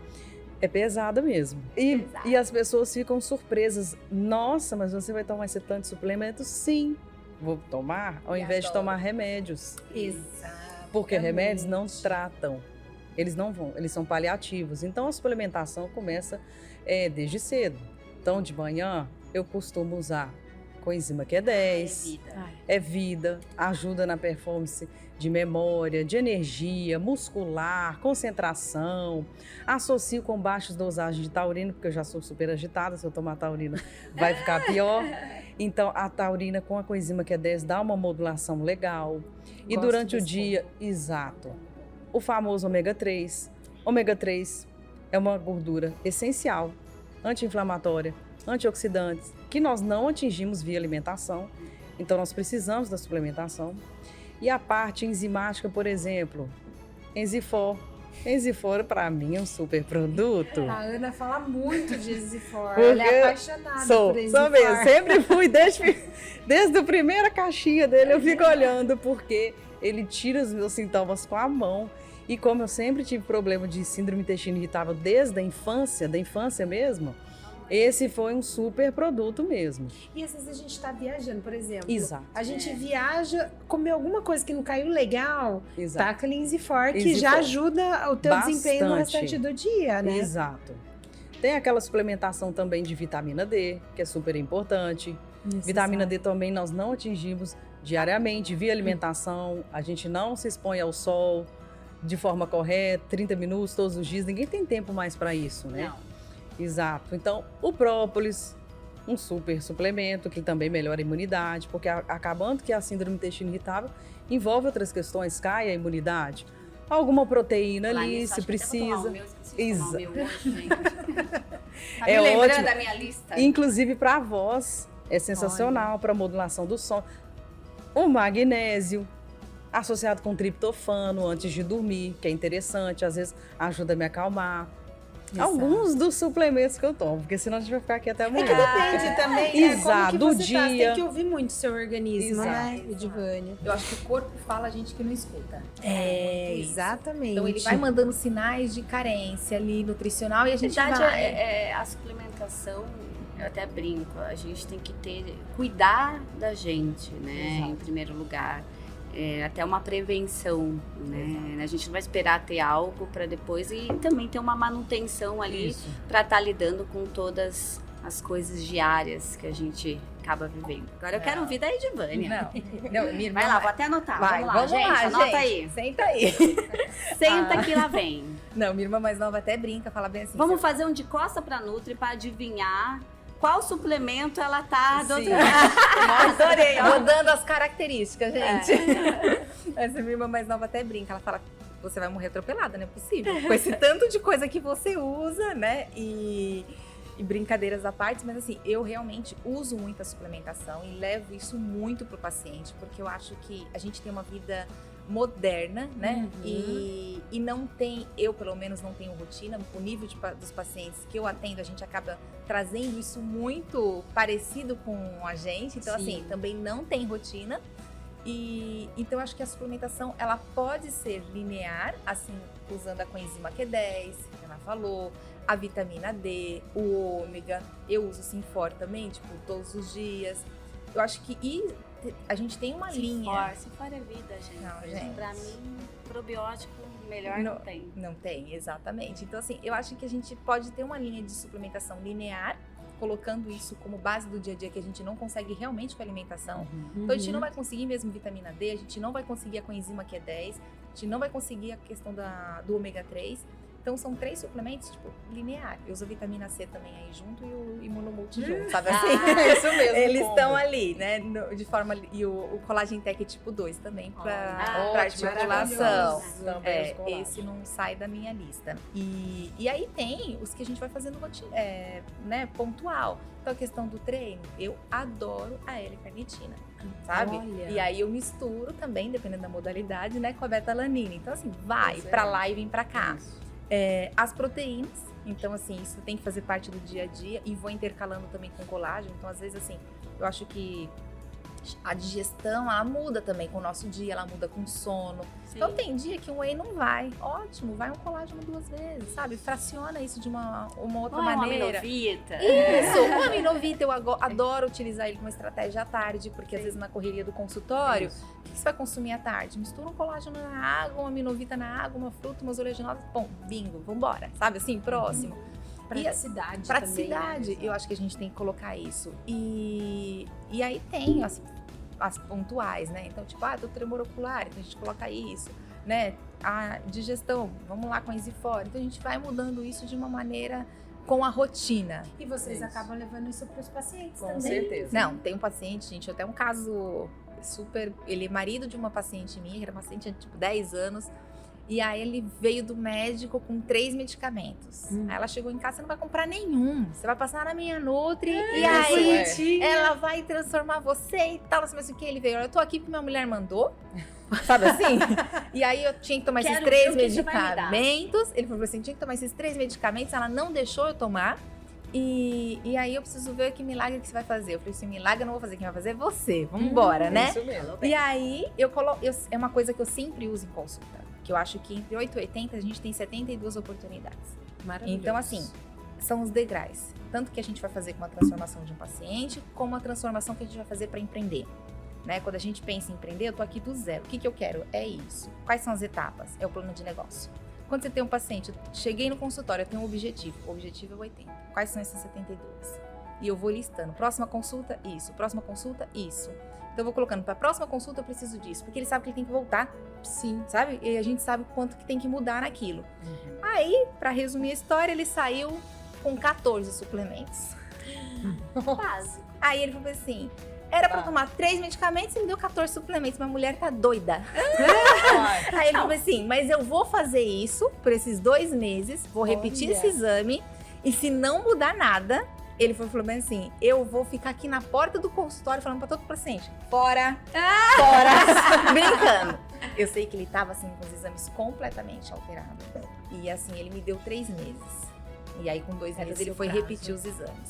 é pesada mesmo. E as pessoas ficam surpresas. Nossa, mas você vai tomar esse tanto de suplemento? Sim, vou tomar, ao invés de tomar remédios. Exato. Porque remédios não tratam. Eles não vão, eles são paliativos. Então a suplementação começa desde cedo. Então de manhã eu costumo usar coenzima Q10, é vida, ajuda na performance de memória, de energia, muscular, concentração. Associo com baixas dosagens de taurina, porque eu já sou super agitada, se eu tomar taurina vai ficar pior. Então a taurina com a coenzima Q10 dá uma modulação legal. E Gosto durante o desse dia, exato, o famoso ômega 3. Ômega 3 é uma gordura essencial, anti-inflamatória, antioxidantes, que nós não atingimos via alimentação. Então nós precisamos da suplementação. E a parte enzimática, por exemplo, Enzifor. Enzifor, para mim, é um super produto. A Ana fala muito de Enzifor. Porque Ela é apaixonada por Enzifor. Sou mesmo, sempre fui, desde a primeira caixinha dele eu fico olhando, porque ele tira os meus sintomas com a mão. E como eu sempre tive problema de síndrome intestino irritável desde a infância, da infância mesmo, esse foi um super produto mesmo. E às vezes a gente tá viajando, por exemplo. Exato. A gente viaja, comeu alguma coisa que não caiu legal, Exato. taca ali Enzifor, que Enzifor. já ajuda o teu desempenho no Bastante. restante do dia, né? Exato. Tem aquela suplementação também de vitamina D, que é super importante. Vitamina D também nós não atingimos diariamente via alimentação. A gente não se expõe ao sol de forma correta, 30 minutos todos os dias. Ninguém tem tempo mais para isso, né? Não. Exato. Então, o própolis, um super suplemento que também melhora a imunidade, porque acabando que a síndrome intestino irritável envolve outras questões, cai a imunidade. Alguma proteína Falar ali, nisso, se acho que até vou tomar precisa. o meu, esqueci de tomar o meu hoje, gente. Tá É me lembrando ótimo. da minha lista? Inclusive para a voz, é sensacional para modulação do som. O magnésio, associado com triptofano antes de dormir, que é interessante, às vezes ajuda a me acalmar. Exato. Alguns dos suplementos que eu tomo, porque senão a gente vai ficar aqui até É amanhã. que depende também, Exato, como que do você tá. Você dia. tem que ouvir muito o seu organismo, Exato. né, Edivânia? Eu acho que o corpo fala a gente que não escuta. É, exatamente. Então ele vai mandando sinais de carência ali nutricional e a Na gente verdade, vai... a suplementação, eu até brinco, a gente tem que cuidar da gente, né? Exato. Em primeiro lugar. Até uma prevenção, né? A gente não vai esperar ter algo para depois e também ter uma manutenção ali para estar lidando com todas as coisas diárias que a gente acaba vivendo. Agora eu quero ouvir da Edivânia. Não, minha irmã Vai lá, vou até anotar. Vai, vamos lá, gente, anota aí. Senta aí. Senta que lá vem. Não, minha irmã mais nova até brinca, fala bem assim. Vamos fazer um de costa pra Nutri pra adivinhar qual suplemento ela tá do outro Sim. lado. Adorei, ó. Vou dando as características, gente. Essa minha irmã mais nova até brinca, ela fala, você vai morrer atropelada, não é possível. Com esse tanto de coisa que você usa, né? E brincadeiras à parte, mas assim, eu realmente uso muita suplementação e levo isso muito pro paciente, porque eu acho que a gente tem uma vida moderna, né? E não tem, eu pelo menos não tenho rotina, o nível dos pacientes que eu atendo, a gente acaba trazendo isso muito parecido com a gente, então assim, também não tem rotina. E então eu acho que a suplementação, ela pode ser linear, assim, usando a coenzima Q10, que a Ana falou, a vitamina D, o ômega, eu uso Sinfor também, tipo, todos os dias. Eu acho que a gente tem uma linha. Sinfor é vida, gente. Não, gente. Pra mim, probiótico melhor não tem. Não tem, exatamente. Então, assim, eu acho que a gente pode ter uma linha de suplementação linear, colocando isso como base do dia a dia, que a gente não consegue realmente com a alimentação. Então, a gente não vai conseguir mesmo vitamina D, a gente não vai conseguir a coenzima Q10, a gente não vai conseguir a questão do ômega 3. Então, são 3 suplementos, tipo, linear. Eu uso a vitamina C também aí junto e o imunomulti junto, sabe assim? Isso mesmo. Eles estão ali, né? De forma... E o Collagen Tech tipo 2 também, pra articulação. Esse não sai da minha lista. E aí tem os que a gente vai fazendo né, pontual. Então, a questão do treino, eu adoro a L-carnitina, sabe? Olha. E aí eu misturo também, dependendo da modalidade, né, com a beta-alanina. Então, assim, vai pra lá e vem pra cá. As proteínas, então assim, isso tem que fazer parte do dia a dia e vou intercalando também com colágeno, então às vezes assim, eu acho que a digestão, ela muda também com o nosso dia, ela muda com o sono. Sim. Então tem dia que um whey não vai, ótimo, vai um colágeno 2 vezes, sabe? Fraciona isso de uma outra maneira. Uma aminovita. Isso, o aminovita eu adoro utilizar ele como estratégia à tarde, porque às vezes na correria do consultório, o que você vai consumir à tarde? Mistura um colágeno na água, uma aminovita na água, uma fruta, umas oleaginosas, bom, bingo, vambora, sabe assim, próximo. Praticidade. Praticidade, também, né? eu acho que a gente tem que colocar isso. E aí tem as pontuais, né? Então, tipo, do tremor ocular, então a gente coloca isso, né? A digestão, vamos lá com a Enzifor. Então a gente vai mudando isso de uma maneira com a rotina. E vocês Isso. acabam levando isso para os pacientes Com também. certeza. Não, tem um paciente, gente, até um caso super... Ele é marido de uma paciente minha, que era paciente há, tipo, 10 anos. E aí ele veio do médico com 3 medicamentos. Aí ela chegou em casa, você não vai comprar nenhum. Você vai passar na minha Nutri e aí ela vai transformar você e tal. Mas o que ele veio? Eu tô aqui porque minha mulher mandou. Sabe assim? E aí eu tinha que tomar esses 3 medicamentos. Ele falou assim, tinha que tomar esses 3 medicamentos. Ela não deixou eu tomar. E aí eu preciso ver que milagre que você vai fazer. Eu falei assim, milagre eu não vou fazer, quem vai fazer é você. Vambora, né? Isso mesmo. E aí é uma coisa que eu sempre uso em consulta. Que eu acho que entre 8 e 80 a gente tem 72 oportunidades. Maravilhoso. Então, assim, são os degraus. Tanto que a gente vai fazer com a transformação de um paciente, como a transformação que a gente vai fazer para empreender. Né? Quando a gente pensa em empreender, eu tô aqui do zero. O que eu quero? É isso. Quais são as etapas? É o plano de negócio. Quando você tem um paciente, cheguei no consultório, eu tenho um objetivo. O objetivo é 80. Quais são esses 72? E eu vou listando. Próxima consulta, isso. Próxima consulta, isso. Então eu vou colocando, para a próxima consulta eu preciso disso. Porque ele sabe que ele tem que voltar. Sim. Sabe? E a gente sabe quanto que tem que mudar naquilo. Aí, para resumir a história, ele saiu com 14 suplementos. Básico. Aí ele falou assim, era para tomar 3 medicamentos e me deu 14 suplementos. Minha mulher tá doida. Aí ele falou assim, mas eu vou fazer isso por esses 2 meses, vou repetir esse exame e se não mudar nada, ele falou bem assim, eu vou ficar aqui na porta do consultório falando pra todo paciente, fora, fora, brincando. Eu sei que ele tava assim com os exames completamente alterados. E assim, ele me deu 3 meses. E aí com 2 meses ele foi repetir os exames.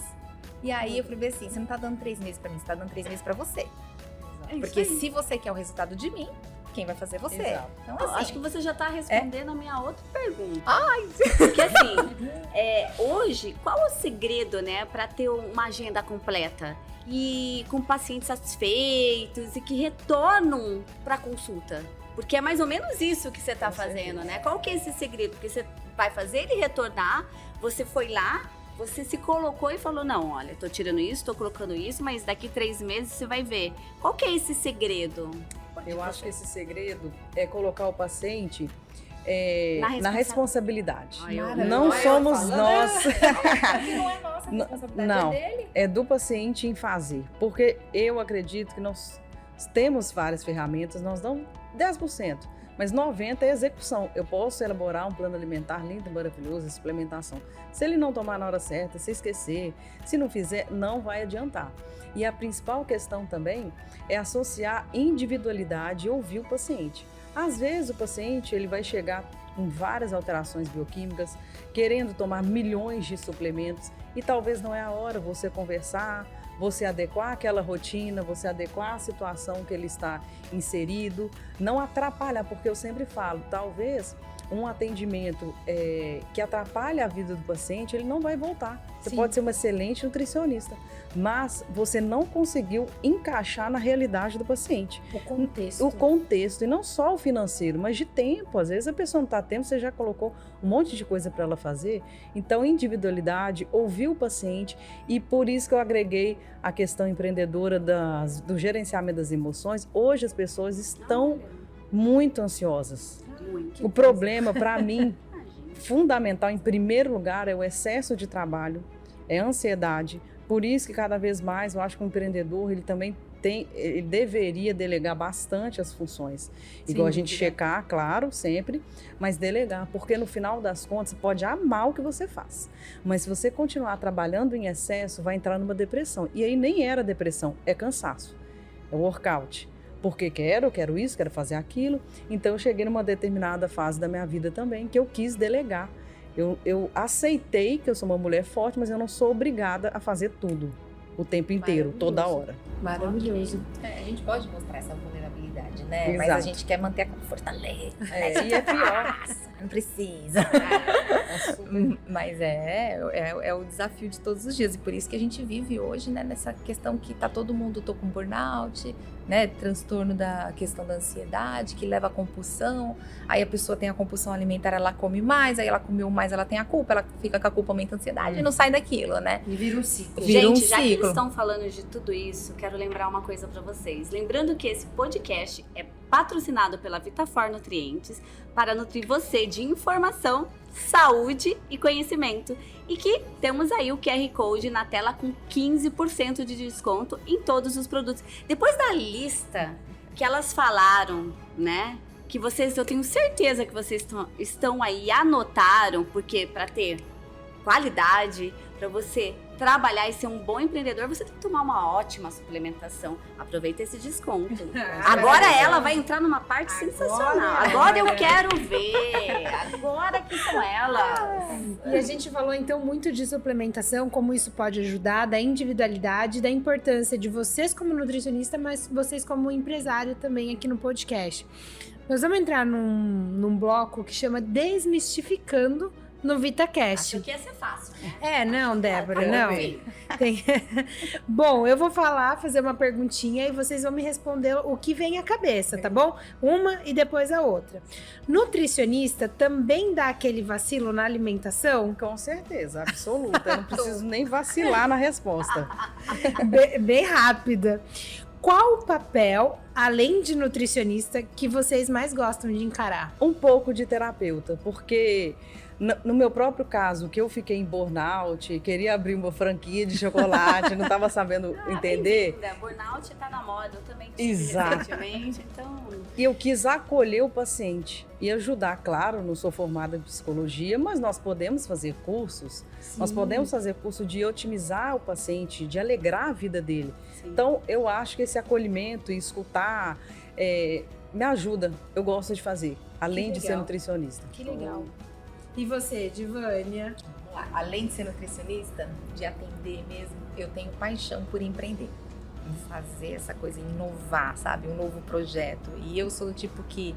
E aí eu falei assim, você não tá dando 3 meses pra mim, você tá dando 3 meses pra você. Porque se você quer o resultado de mim, quem vai fazer é você. Exato. Então, Eu assim, acho que você já está respondendo a minha outra pergunta. Ai! Porque assim, hoje, qual o segredo, né, para ter uma agenda completa e com pacientes satisfeitos e que retornam para consulta? Porque é mais ou menos isso que você está fazendo, né? Qual que é esse segredo? Porque você vai fazer ele retornar, você foi lá, você se colocou e falou, não, olha, tô tirando isso, tô colocando isso, mas daqui 3 meses você vai ver. Qual que é esse segredo? Eu acho que esse segredo é colocar o paciente na responsabilidade. Não somos nós. Não é nossa responsabilidade, Não, é dele. é do paciente em fazer. Porque eu acredito que nós temos várias ferramentas, nós damos 10%, mas 90% é execução. Eu posso elaborar um plano alimentar lindo, maravilhoso, suplementação. Se ele não tomar na hora certa, se esquecer, se não fizer, não vai adiantar. E a principal questão também é associar individualidade e ouvir o paciente. Às vezes o paciente ele vai chegar com várias alterações bioquímicas, querendo tomar milhões de suplementos e talvez não é a hora você conversar, você adequar aquela rotina, você adequar a situação que ele está inserido, não atrapalhar, porque eu sempre falo, talvez um atendimento que atrapalha a vida do paciente, ele não vai voltar. Você pode ser uma excelente nutricionista, mas você não conseguiu encaixar na realidade do paciente. O contexto, e não só o financeiro, mas de tempo. Às vezes a pessoa não está tempo, você já colocou um monte de coisa para ela fazer. Então, individualidade, ouvir o paciente, e por isso que eu agreguei a questão empreendedora do gerenciamento das emoções. Hoje as pessoas estão muito ansiosas. Muito. O problema, para mim, fundamental, em primeiro lugar, é o excesso de trabalho, é a ansiedade. Por isso que cada vez mais eu acho que o empreendedor, ele também ele deveria delegar bastante as funções. Igual a gente checar, claro, sempre, mas delegar, porque no final das contas, você pode amar o que você faz, mas se você continuar trabalhando em excesso, vai entrar numa depressão. E aí nem era depressão, é cansaço, é workout. Porque quero isso, quero fazer aquilo. Então eu cheguei numa determinada fase da minha vida também que eu quis delegar. Eu aceitei que eu sou uma mulher forte, mas eu não sou obrigada a fazer tudo o tempo inteiro, toda hora. Maravilhoso. A gente pode mostrar essa vulnerabilidade, né? Exato. Mas a gente quer manter a fortaleza. E é pior. Não precisa. Mas é o desafio de todos os dias. E por isso que a gente vive hoje, né, nessa questão que tá todo mundo com burnout, né? Transtorno da questão da ansiedade, que leva à compulsão. Aí a pessoa tem a compulsão alimentar, ela come mais, aí ela comeu mais, ela tem a culpa, ela fica com a culpa, aumenta a ansiedade e não sai daquilo, né? E vira um ciclo. Gente, já que eles estão falando de tudo isso, quero lembrar uma coisa para vocês. Lembrando que esse podcast é patrocinado pela Vitafor Nutrientes para nutrir você de informação, saúde e conhecimento. E que temos aí o QR Code na tela com 15% de desconto em todos os produtos. Depois da lista que elas falaram, né? Que vocês, eu tenho certeza que vocês estão aí e anotaram, porque para ter qualidade, para você trabalhar e ser um bom empreendedor, você tem que tomar uma ótima suplementação. Aproveita esse desconto. Agora ela vai entrar numa parte sensacional. Agora eu quero ver. Agora que são elas. E a gente falou então muito de suplementação, como isso pode ajudar, da individualidade, da importância de vocês como nutricionista, mas vocês como empresário também aqui no podcast. Nós vamos entrar num bloco que chama Desmistificando no VitaCast. Acho que ia ser fácil, né? Não, Débora, não. Bom, eu vou fazer uma perguntinha e vocês vão me responder o que vem à cabeça, tá bom? Uma e depois a outra. Nutricionista também dá aquele vacilo na alimentação? Com certeza, absoluta. Eu não preciso nem vacilar na resposta. Bem rápida. Qual o papel, além de nutricionista, que vocês mais gostam de encarar? Um pouco de terapeuta, porque no meu próprio caso, que eu fiquei em burnout, queria abrir uma franquia de chocolate, não estava sabendo entender. Burnout tá na moda, eu também tive recentemente, então... E eu quis acolher o paciente e ajudar, claro, não sou formada em psicologia, mas nós podemos fazer cursos, nós podemos fazer curso de otimizar o paciente, de alegrar a vida dele. Sim. Então, eu acho que esse acolhimento e escutar me ajuda, eu gosto de fazer, além de ser nutricionista. Que legal. E você, Divânia? Além de ser nutricionista, de atender mesmo, eu tenho paixão por empreender. em fazer essa coisa, em inovar, sabe? Um novo projeto. E eu sou do tipo que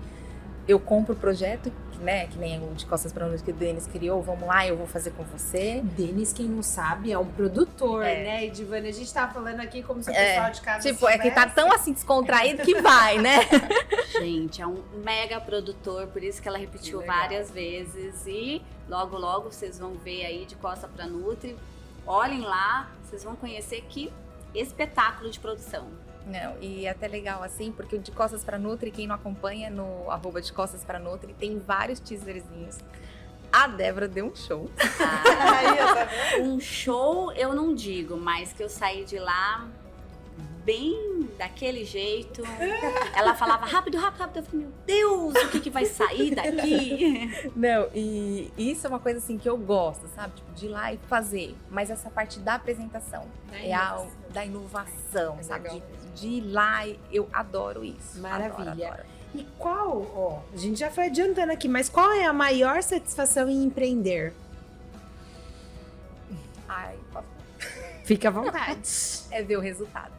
eu compro o projeto, né? Que nem o de Costas para Nutre que o Denis criou. Vamos lá, eu vou fazer com você. Denis, quem não sabe, é um produtor, né? E Divani, a gente tava falando aqui como se o pessoal de casa Tipo, é que tá tão assim descontraído que vai, né? Gente, é um mega produtor, por isso que ela repetiu várias vezes. E logo, logo vocês vão ver aí de Costa para Nutri. Olhem lá, vocês vão conhecer que espetáculo de produção. Não, e é até legal assim, porque o De Costas para Nutri, quem não acompanha no @De Costas para Nutri, tem vários teaserzinhos. A Débora deu um show. Um show eu não digo, mas que eu saí de lá bem daquele jeito. Ela falava rápido, rápido, rápido. Eu falei, meu Deus, o que vai sair daqui? Não, e isso é uma coisa assim que eu gosto, sabe? Tipo, de ir lá e fazer. Mas essa parte da apresentação, da inovação, sabe? De ir lá, eu adoro isso. Maravilha. Adoro. E qual, a gente já foi adiantando aqui, mas qual é a maior satisfação em empreender? Ai, posso... Fica à vontade. É ver o resultado.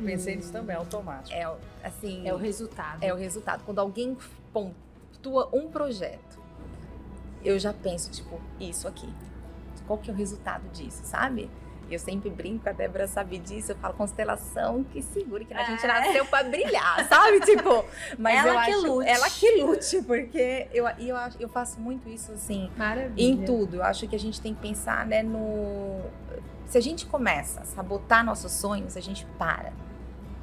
Pensei nisso também, automático. É o resultado. É o resultado. Quando alguém pontua um projeto, eu já penso, tipo, isso aqui. Qual que é o resultado disso, sabe? Eu sempre brinco, a Débora sabe disso, eu falo constelação que segure, que a gente nasceu pra brilhar, sabe? Tipo, mas ela que lute. Ela que lute, porque eu faço muito isso, assim, Maravilha. em tudo. Eu acho que a gente tem que pensar, né, se a gente começa a sabotar nossos sonhos, a gente para.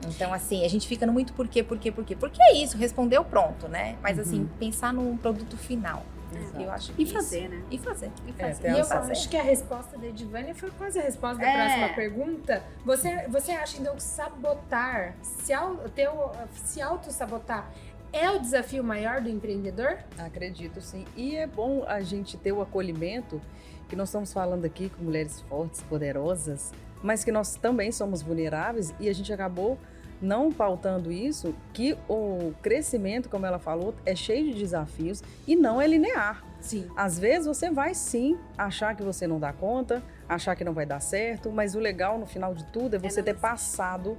Então, assim, a gente fica no muito por quê? Porque é isso, respondeu, pronto, né? Mas, assim, pensar num produto final. Exato. Eu acho que fazer, né? E fazer. E eu acho que a resposta da Edivânia foi quase a resposta da próxima pergunta. Você acha, então, que sabotar, se auto-sabotar, é o desafio maior do empreendedor? Acredito, sim. E é bom a gente ter o acolhimento, que nós estamos falando aqui com mulheres fortes, poderosas, mas que nós também somos vulneráveis e a gente acabou não pautando isso, que o crescimento, como ela falou, é cheio de desafios e não é linear. Sim. Às vezes você vai sim achar que você não dá conta, achar que não vai dar certo, mas o legal no final de tudo é você ter passado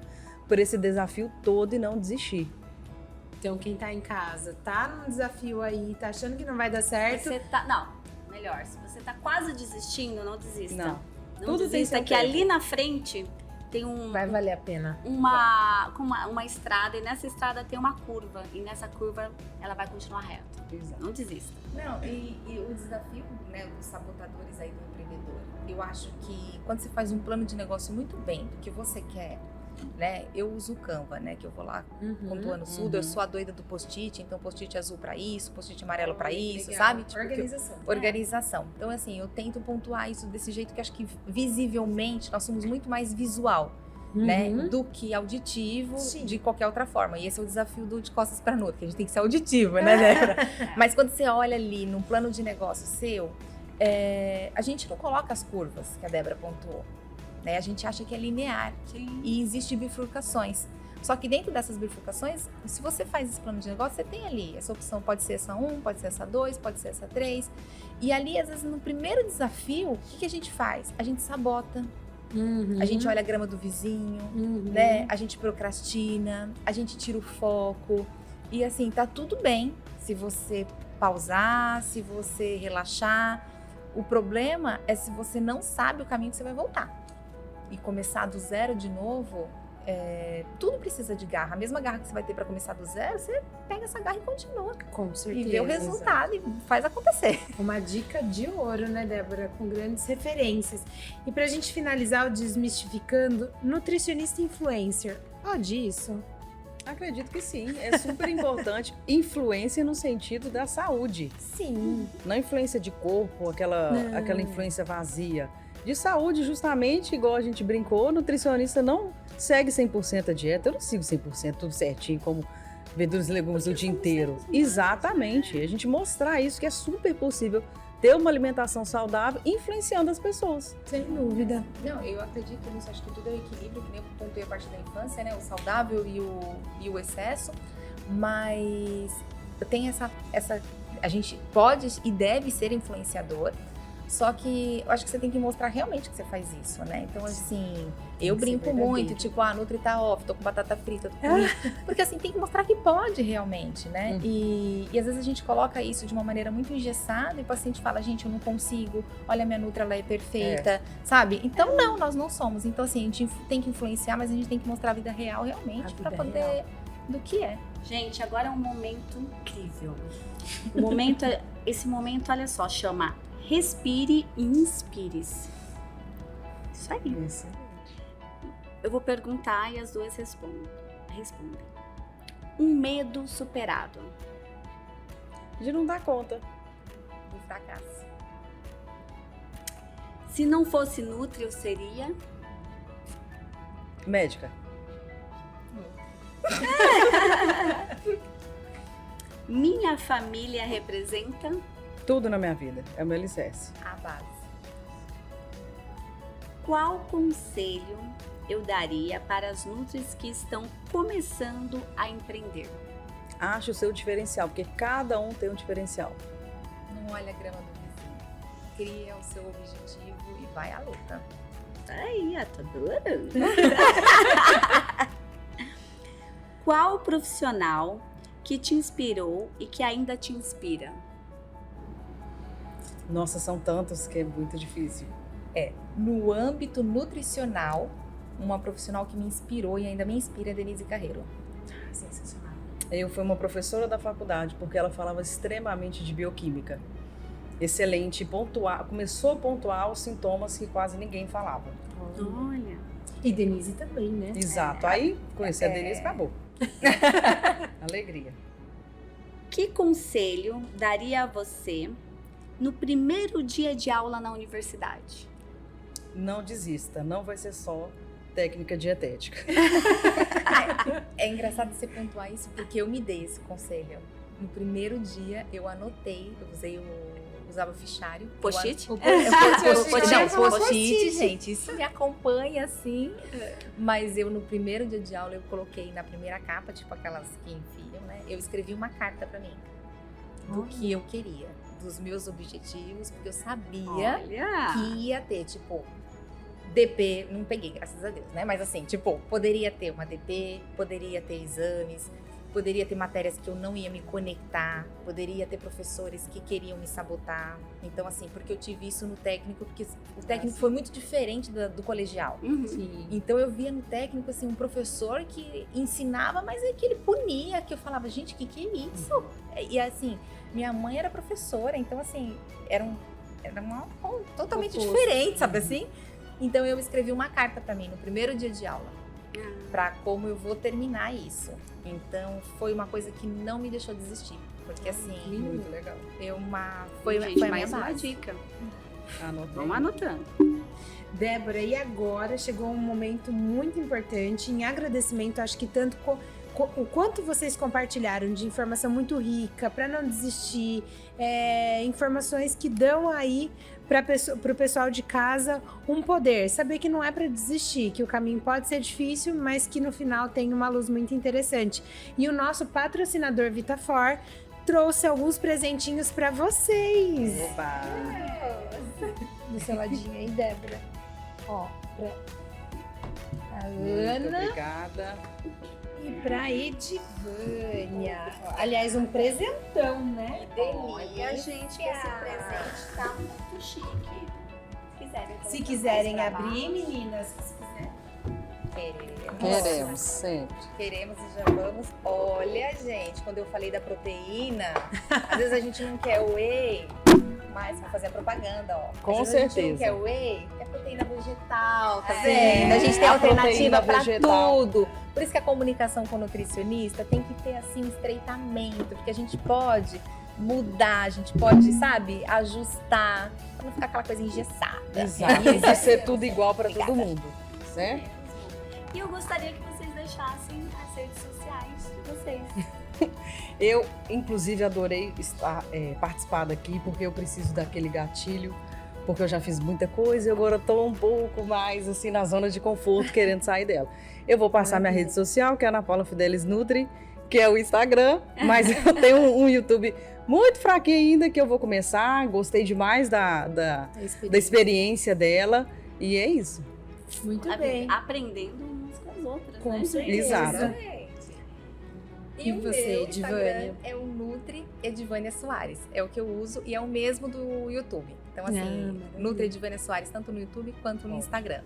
por esse desafio todo e não desistir. Então, quem tá em casa, tá num desafio aí, tá achando que não vai dar certo. Melhor, se você tá quase desistindo, não desista. Não. Não Tudo tem desista, seu que tempo. ali na frente tem Vai valer a pena. uma estrada, e nessa estrada tem uma curva, e nessa curva ela vai continuar reta. Exato. Não desista. Não, e o desafio, né, dos sabotadores aí do empreendedor, eu acho que quando você faz um plano de negócio muito bem, do que você quer, né, eu uso o Canva, né, que eu vou lá pontuando tudo, eu sou a doida do post-it, então post-it azul pra isso, post-it amarelo pra isso, Legal. sabe? Tipo, organização. Então, assim, eu tento pontuar isso desse jeito que acho que visivelmente nós somos muito mais visual, né, do que auditivo. Sim. De qualquer outra forma. E esse é o desafio do De Costas para Nutri, que a gente tem que ser auditivo, né, Débora? Mas quando você olha ali num plano de negócio seu, a gente não coloca as curvas que a Débora pontuou, né? A gente acha que é linear. Sim. E existem bifurcações. Só que dentro dessas bifurcações, se você faz esse plano de negócio, você tem ali. Essa opção pode ser essa 1, pode ser essa 2, pode ser essa 3. E ali, às vezes, no primeiro desafio, o que a gente faz? A gente sabota. A gente olha a grama do vizinho, né? A gente procrastina, a gente tira o foco. E assim, tá tudo bem se você pausar, se você relaxar. O problema é se você não sabe o caminho que você vai voltar. E começar do zero de novo, tudo precisa de garra. A mesma garra que você vai ter para começar do zero, você pega essa garra e continua. Com certeza. E vê o resultado e faz acontecer. Uma dica de ouro, né, Débora? Com grandes referências. E pra gente finalizar o Desmistificando, nutricionista influencer. Pode isso? Acredito que sim, é super importante. Influência no sentido da saúde. Sim. Não influência de corpo, aquela influência vazia. De saúde, justamente, igual a gente brincou, nutricionista não segue 100% a dieta. Eu não sigo 100% tudo certinho, como verduras e legumes o dia inteiro. Exatamente. A gente mostrar isso, que é super possível ter uma alimentação saudável influenciando as pessoas. Sem dúvida. Não, eu acredito nisso, acho que tudo é o equilíbrio, que nem eu pontuei a parte da infância, né? O saudável e o excesso, mas tem essa... A gente pode e deve ser influenciador, Só que eu acho que você tem que mostrar realmente que você faz isso, né? Então, assim, eu que brinco ser muito, verdadeiro. tipo, a Nutri tá off, tô com batata frita, tô com isso. Porque, assim, tem que mostrar que pode realmente, né? E às vezes a gente coloca isso de uma maneira muito engessada e o paciente fala, gente, eu não consigo, olha, a minha Nutri, ela é perfeita, sabe? Então, não, nós não somos. Então, assim, a gente tem que influenciar, mas a gente tem que mostrar a vida real realmente A pra vida poder... real. Do que é. Gente, agora é um momento incrível. Esse momento, olha só, chama Respire e Inspire-se. Isso aí. Isso. Eu vou perguntar e as duas respondem. Um medo superado. De não dar conta. Do fracasso. Se não fosse Nutri, eu seria... Médica. Minha família representa... Tudo na minha vida. É o meu alicerce. A base. Qual conselho eu daria para as Nutris que estão começando a empreender? Acho o seu diferencial, porque cada um tem um diferencial. Não olha a grama do vizinho. Cria o seu objetivo e vai à luta. Aí, eu tô adorando. Qual profissional que te inspirou e que ainda te inspira? Nossa, são tantos que é muito difícil. No âmbito nutricional, uma profissional que me inspirou e ainda me inspira é Denise Carreiro. Sensacional. Eu fui uma professora da faculdade, porque ela falava extremamente de bioquímica. Excelente, começou a pontuar os sintomas que quase ninguém falava. Olha. E Denise também, né? Exato. Aí, conheci a Denise, acabou. Alegria. Que conselho daria a você no primeiro dia de aula na universidade? Não desista, não vai ser só técnica dietética. É engraçado você pontuar isso porque eu me dei esse conselho. No primeiro dia eu anotei, usava o fichário. Post-it? Post-it, gente. Isso me acompanha assim. Mas eu, no primeiro dia de aula, eu coloquei na primeira capa, tipo aquelas que enfiam, né? Eu escrevi uma carta pra mim. Do que eu queria. Dos meus objetivos. Porque eu sabia Olha. que ia ter, tipo... DP, não peguei, graças a Deus, né? Mas assim, tipo, poderia ter uma DP, poderia ter exames, poderia ter matérias que eu não ia me conectar, poderia ter professores que queriam me sabotar. Então, assim, porque eu tive isso no técnico, porque o técnico foi muito diferente do colegial. Uhum. Então, eu via no técnico, assim, um professor que ensinava, mas é que ele punia, que eu falava, gente, que é isso? E, assim, minha mãe era professora, então, assim, era uma totalmente diferente, sabe assim? Então, eu escrevi uma carta pra mim no primeiro dia de aula, pra como eu vou terminar isso. Então, foi uma coisa que não me deixou desistir. Porque, assim, Muito legal. foi Gente, a minha mais uma base. dica. Anotei. Vamos anotando. Débora, e agora chegou um momento muito importante em agradecimento, acho que tanto o quanto vocês compartilharam de informação muito rica, para não desistir, informações que dão aí para o pessoal de casa um poder, saber que não é para desistir, que o caminho pode ser difícil, mas que no final tem uma luz muito interessante. E o nosso patrocinador Vitafor trouxe alguns presentinhos para vocês. Opa! Do seu ladinho aí, Débora. Ó, pra a Muito Ana obrigada. e pra Edivânia. Aliás, um presentão, né? Olha, gente, que esse presente tá muito chique. Se quiserem abrir, meninas, se quiserem. Queremos, sempre. Queremos e já vamos. Olha, gente, quando eu falei da proteína, às vezes a gente não quer whey, mas vou fazer a propaganda, ó. Com Às vezes a gente certeza. não quer whey, é proteína vegetal, tá É. vendo? A gente tem A alternativa proteína pra vegetal. tudo. Por isso que a comunicação com o nutricionista tem que ter, assim, estreitamento, porque a gente pode mudar, a gente pode, sabe, ajustar, pra não ficar aquela coisa engessada. Exato. Tem que ser tudo igual para todo mundo, certo? E eu gostaria que vocês deixassem as redes sociais de vocês. Eu, inclusive, adorei participar daqui, porque eu preciso daquele gatilho, porque eu já fiz muita coisa e agora estou um pouco mais assim na zona de conforto, querendo sair dela. Eu vou passar minha rede social, que é Ana Paula Fidelis Nutri, que é o Instagram, mas eu tenho um YouTube muito fraquinha ainda, que eu vou começar. Gostei demais da experiência dela. E é isso. Muito bem. Aprendendo umas com as outras, Com né, certeza. gente? Exato. E o você, meu Edivânia? Instagram é o Nutri Edivânia Soares. É o que eu uso e é o mesmo do YouTube. Então, assim, maravilha. Nutri Edivânia Soares, tanto no YouTube quanto no Instagram.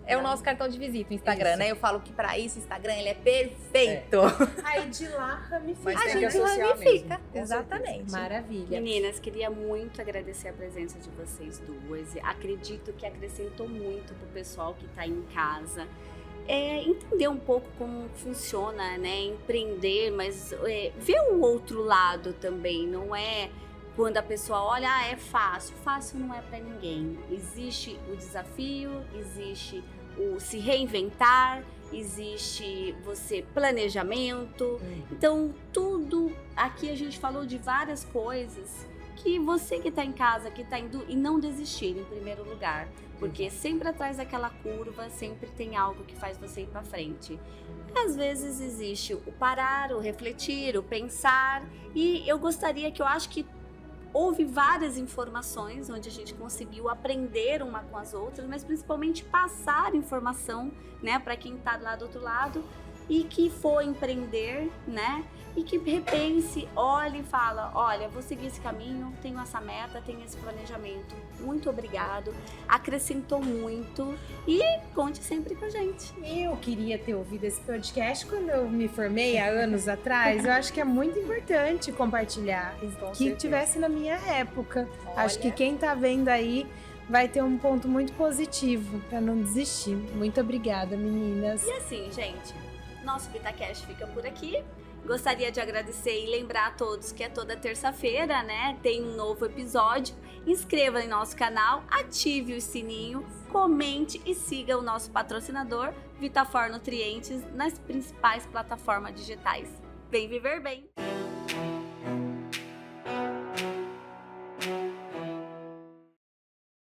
É o nosso cartão de visita, o Instagram, né? Eu falo que pra isso o Instagram ele é perfeito. Aí de lá ramifica. Mas A tem que gente associar ramifica. mesmo, com Exatamente. Maravilha. Meninas, queria muito agradecer a presença de vocês duas. Acredito que acrescentou muito pro pessoal que tá em casa. Entender um pouco como funciona, né? Empreender, mas ver o outro lado também. Não é quando a pessoa olha, é fácil. Fácil não é para ninguém. Existe o desafio, existe o se reinventar, existe planejamento. Então, tudo aqui a gente falou de várias coisas que você que está em casa, que está indo, e não desistir em primeiro lugar. Porque sempre atrás daquela curva, sempre tem algo que faz você ir para frente. Às vezes existe o parar, o refletir, o pensar. E eu acho que houve várias informações onde a gente conseguiu aprender uma com as outras, mas principalmente passar informação, né, para quem está lá do outro lado e que for empreender, né, e que repense, olhe e fala, olha, vou seguir esse caminho, tenho essa meta, tenho esse planejamento. Muito obrigado, acrescentou muito e conte sempre com a gente. Eu queria ter ouvido esse podcast quando eu me formei há anos atrás. Eu acho que é muito importante compartilhar. Que tivesse na minha época. Acho que quem tá vendo aí vai ter um ponto muito positivo para não desistir. Muito obrigada, meninas. E assim, gente, nosso VitaCast fica por aqui. Gostaria de agradecer e lembrar a todos que é toda terça-feira, né? Tem um novo episódio. Inscreva em nosso canal, ative o sininho, comente e siga o nosso patrocinador, Vitafor Nutrientes, nas principais plataformas digitais. Vem viver bem!